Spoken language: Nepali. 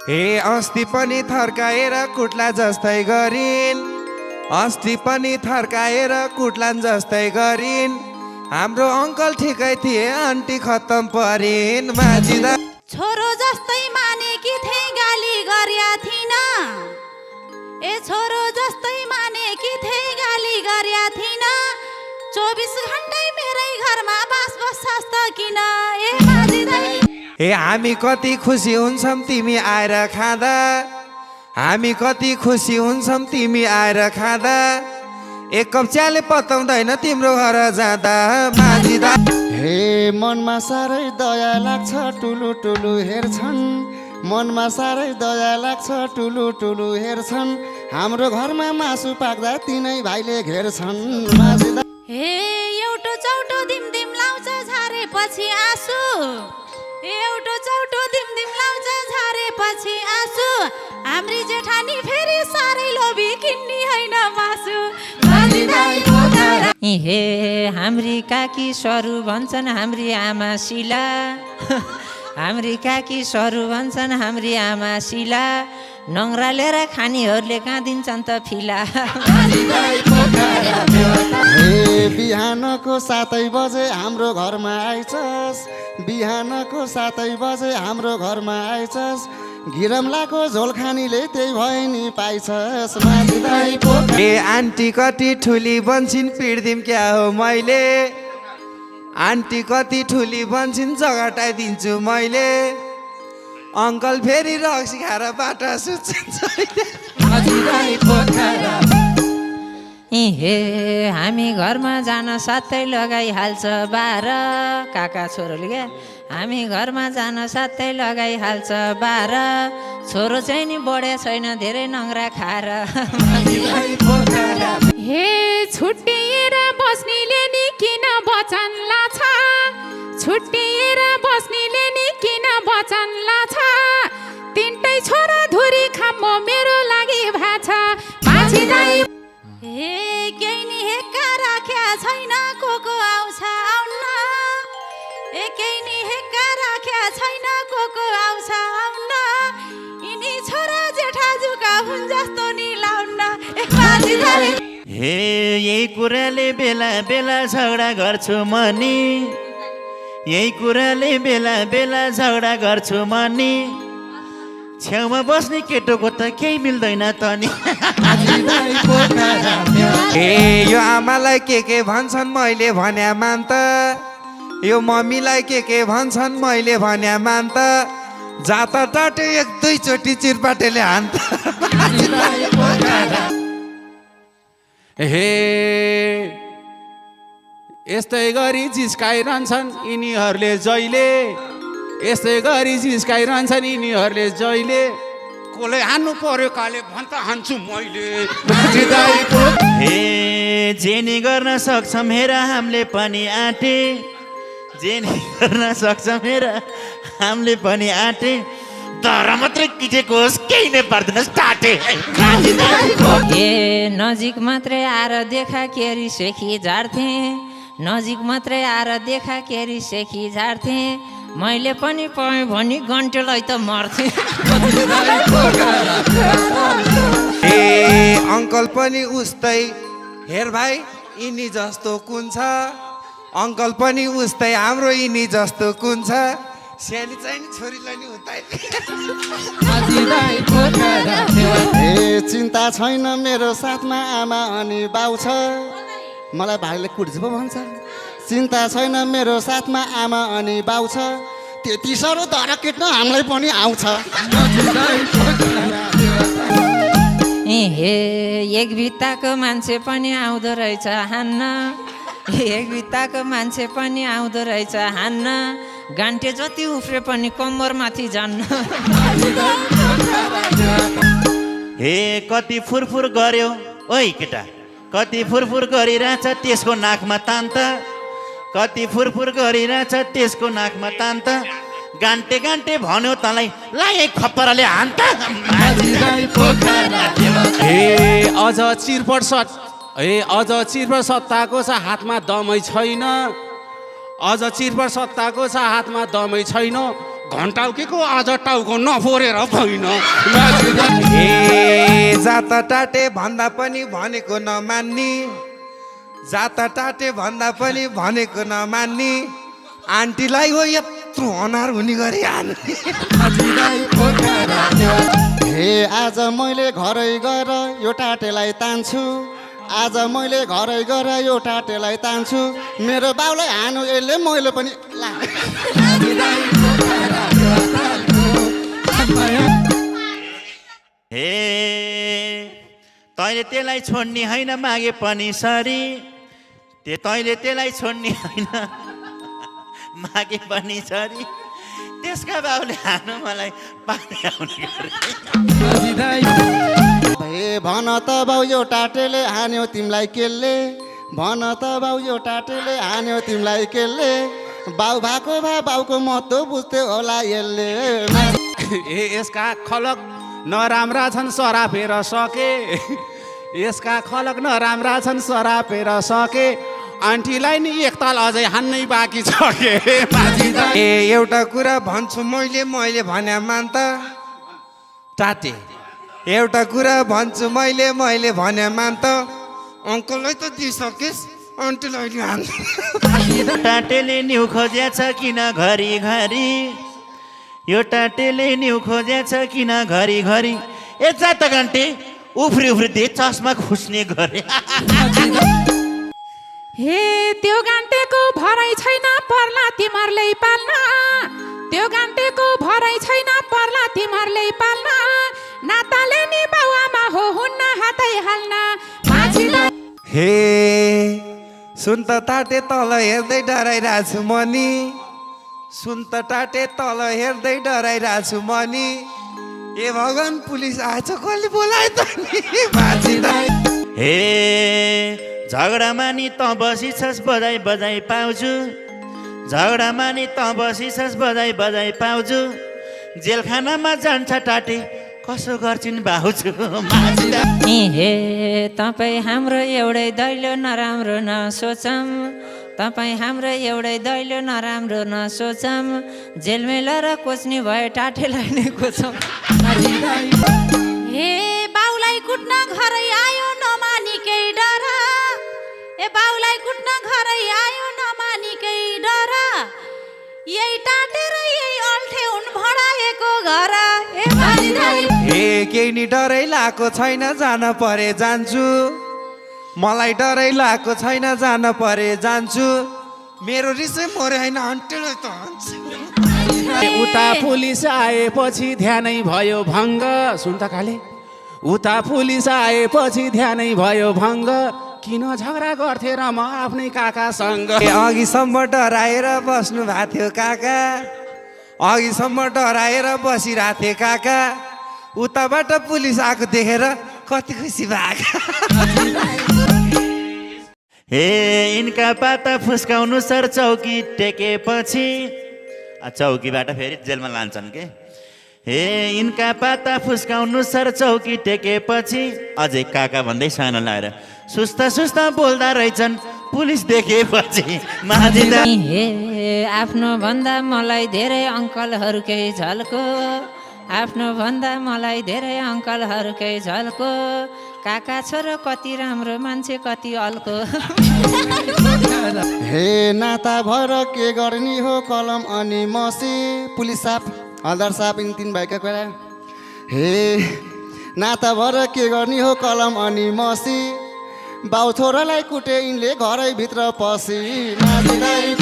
हे अस्ति पनि थर्काएर कुट्ला जस्तै गरिन्, अस्ति पनि थर्काएर कुट्लान् जस्तै गरिन्। हाम्रो अङ्कल ठिकै थिए, आन्टी खत्तम परिन्। माझिदा छोरो जस्तै मानेकी थिए, गाली गर्या थिइन। ए छोरो जस्तै मानेकी थिए, गाली गर्या थिइन। 24 घण्टै मेरै घरमा बास बस्छस् त किन? ए माझी दाइ, हे हामी कति खुसी हुन्छौँ तिमी आएर खाँदा, हामी कति खुसी हुन्छौँ तिमी आएर खाँदा। एक कप चियाले पताउँदैन तिम्रो घर जाँदा। माझी दाइ हे मनमा साह्रै दया लाग्छ, टुलु टुलु हेर्छन्। मनमा साह्रै दया लाग्छ, टुलु टुलु हेर्छन्। हाम्रो घरमा मासु पाक्दा तिनै भाइले घेर्छन्। माझी दाइ हे एउटो चौटो दिम दिम लाउँछ झारेपछि आँसु। एउटो चौटो दिम दिम लाउँछ झारेपछि आँसु। हाम्री जेठानी फेरि साह्रै लोभी, किन्नी होइन मासु। माझी दाइ पोखरा हे हाम्री काकी सरू भन्छन् हाम्री आमा शिला। हाम्री काकी सरू भन्छन् हाम्री आमा शिला। नङ्ग्रा लिएर खानीहरूले कहाँ दिन्छन् त फिला। हे बिहानको 7 बजे हाम्रो घरमा आइछस्। बिहानको 7 बजे हाम्रो घरमा आइछस्। घिरमलाको झोल खानीले त्यही भए नि पाइछस्। माझी दाइ पोखरा हे आन्टी कति ठुली बन्छिन्, पिर्दिम क्या हो मैले। आन्टी कति ठुली बन्छिन्, जगटाइदिन्छु मैले। अङ्कल फेरि रक्सी खाएर बाटा सुत्छन्। हे हामी घरमा जान साथै लगाइहाल्छ 12। काका छोरोले क्या, हामी घरमा जान साथै लगाइहाल्छ 12। छोरो चाहिँ नि बढे छैन, धेरै नङ्ग्रा खाएर। हे छुट्टिएर बस्नेले नि किन वचन लाछ? छुट्टिएर बस्नेले नि किन वचन लाछ? तिनटै छोरा धुरी खाम्मो मेरो लागि भाछ। माझी दाइ हे केही नि हेक्का राख्या छैन, को आउँछ आउन। ए केही नि हेक्का राख्या छैन, को आउँछ आउन। यिनी छोरा जेठाजुका हुन् जस्तो नि लाउन। ए माझी दाइ हे यही कुराले बेला बेला झगडा गर्छु मनी। यही कुराले बेला बेला झगडा गर्छु मनी। छेउमा बस्ने केटोको त केही मिल्दैन त नि। हे यो आमालाई के भन्छन् मैले भन्या मान त। यो मम्मीलाई के भन्छन् मैले भन्या मान त। जाता टाटे 1-2 चोटि चिरपाटेले हान्त। हे यस्तै गरी जिस्काइरहन्छन् यिनीहरूले जहिले। यस्तै गरी जिस्काइरहन्छन् यिनीहरूले जहिले। कसले हान्नु पर्यो काले भन्छ हान्छु मैले। हे जेनी गर्न सक्छौँ हेर हामीले पनि आँटे। जेनी गर्न सक्छौँ हेर हामीले पनि आँटे। तर मात्रै किटेको होस्, केही नै पर्दैन टाटे। हे नजिक मात्रै आएर देखा केरी सेखी झार्थे। नजिक मात्रै आएर देखा केरी सेखी झार्थे। मैले पनि पाएँ भनी घन्टेलाई त मर्थे। हे अङ्कल पनि उस्तै, हेर भाइ यिनी जस्तो कुन छ। अङ्कल पनि उस्तै, हाम्रो यिनी जस्तो कुन छ। स्याली चाहिँ नि छोरीलाई नि उताइ। हे चिन्ता छैन मेरो साथमा आमा अनि बाउ छ। मलाई भाइले कुट्छ पो भन्छ। चिन्ता छैन मेरो साथमा आमा अनि बाउ छ। त्यति साह्रो धरा केट्न हामीलाई पनि आउँछ। हे एक भित्ताको मान्छे पनि आउँदो रहेछ हान्न। एक भित्ताको मान्छे पनि आउँदो रहेछ हान्न। घन्टे जति उफ्रे पनि कम्मरमाथि जान्न। हे कति फुरफुर गर्यो ओइ केटा। कति फुरफुर गरिरहेछ त्यसको नाकमा तान्त। कति फुरफुर गरिरहेछ त्यसको नाकमा तान्त। गान्टे गान्टे भन्यो तँलाई लाए खप्परले हान्त। हे अझ चिरपट सत्ताको छ हातमा दमै छैन। अझ चिरपट सत्ताको छ हातमा दमै छैन। घन्टाउकेको आज टाउको नफोरेर भइन ए जात टाटे भन्दा पनि भनेको नमान्ने जात टाटे भन्दा पनि भनेको नमान्ने आन्टीलाई हो यत्रो अनार हुने गरी हान्ने हे आज मैले घरै गएर यो टाटेलाई तान्छु आज मैले घरै गएर यो टाटेलाई तान्छु मेरो बाउलाई हानु यसले मैले पनि ला हे तैँले त्यसलाई छोड्ने होइन मागे पनि सरी तैँले त्यसलाई छोड्ने होइन मागे पनि सरी त्यसका बाउले हानु मलाई पानी आउने गरे हे भन त बाउ यो टाटेले हान्यो तिमीलाई केले भन त बाउ यो टाटेले हान्यो तिमीलाई केले बाउ भएको भए बाउको महत्त्व बुझ्थ्यो होला यसले यसका खलक नराम्रा छन् सरापेर सके यसका खलक नराम्रा छन् सरापेर सके आन्टीलाई नि एकताल अझै हान्नै बाँकी छ के ए एउटा कुरा भन्छु मैले भने मान त टाटे एउटा कुरा भन्छु मैले भने मान त अङ्कललाई त दिइसकेस् आन्टीलाई हान्छ टाटेले न्यु खोजेछ किन घरी घरी यो टाटेले न्यु खोजेछ किन घरी घरी ए जात घन्टे उफ्री दे चस्मा खुस्ने गरे हे त्यो गान्टेको भरै छैन पर्ला तिमीहरूले पाल्न त्यो गान्टेको भरै छैन पर्ला तिमीहरूले पाल्न नाताले नि बाउआमा हो हुन्न हातै हाल्न माझी हे सुन त टाटे तल हेर्दै डराइरहेको छु मनी सुन त टाटे तल हेर्दै डराइरहेको छु मनी ए भगवान् पुलिस आएछ कसले बोलायो त नि माझी हे झगडामा नि त बसिछस् बजाई बजाई पाउँछु झगडामा नि त बसिछस् बजाई बजाई पाउँछु जेलखानामा जान्छ टाटे कसो गर्छिन् भाउजू हे तपाईँ हाम्रो एउटै दैलो नराम्रो नसोचौँ तपाईँ हाम्रो एउटै दैलो नराम्रो नसोचौँ जेलमेल र कोच्ने भए टाटेलाई नै कोचौँ हे बाउलाई कुट्न घरै आयो नमानिकै डर ए बाउलाई कुट्न घरै आयो नमानिकै डर यही टाटेर यही अल्ठे हुन् भडाएको घर ए माझी हे केही नि डरै लाएको छैन जान परे जान्छु मलाई डरै लाएको छैन जान परे जान्छु मेरो रिसै मरे होइन आन्टीलाई त हान्छ उता पुलिस आएपछि ध्यानै भयो भङ्ग सुन त खाले उता पुलिस आएपछि ध्यानै भयो भङ्ग किन झगडा गर्थे र म आफ्नै काकासँग अघिसम्म डराएर बस्नु भएको थियो काका अघिसम्म डराएर बसिरहेको थिएँ काका उताबाट पुलिस आएको देखेर कति खुसी भएको हे यिनका पाता फुस्काउनु सर चौकी टेकेपछि चौकीबाट फेरि जेलमा लान्छन् के हे यिनका पाता फुस्काउनु सर चौकी टेकेपछि अझै काका भन्दै सानो लाएर सुस्ता सुस्ता बोल्दा रहेछन् पुलिस देखेपछि हे आफ्नो भन्दा मलाई धेरै अङ्कलहरूकै झल्को आफ्नो भन्दा मलाई धेरै अङ्कलहरूकै झल्को काका छोरो कति राम्रो मान्छे कति अल्को हे नाता भएर के गर्ने हो कलम अनि मसी पुलिस साहब हलदार साहब यिनी तिन भाइका कुरा हे नाता भएर के गर्ने हो कलम अनि मसी बाउ छोरालाई कुटे यिनले घरैभित्र पसी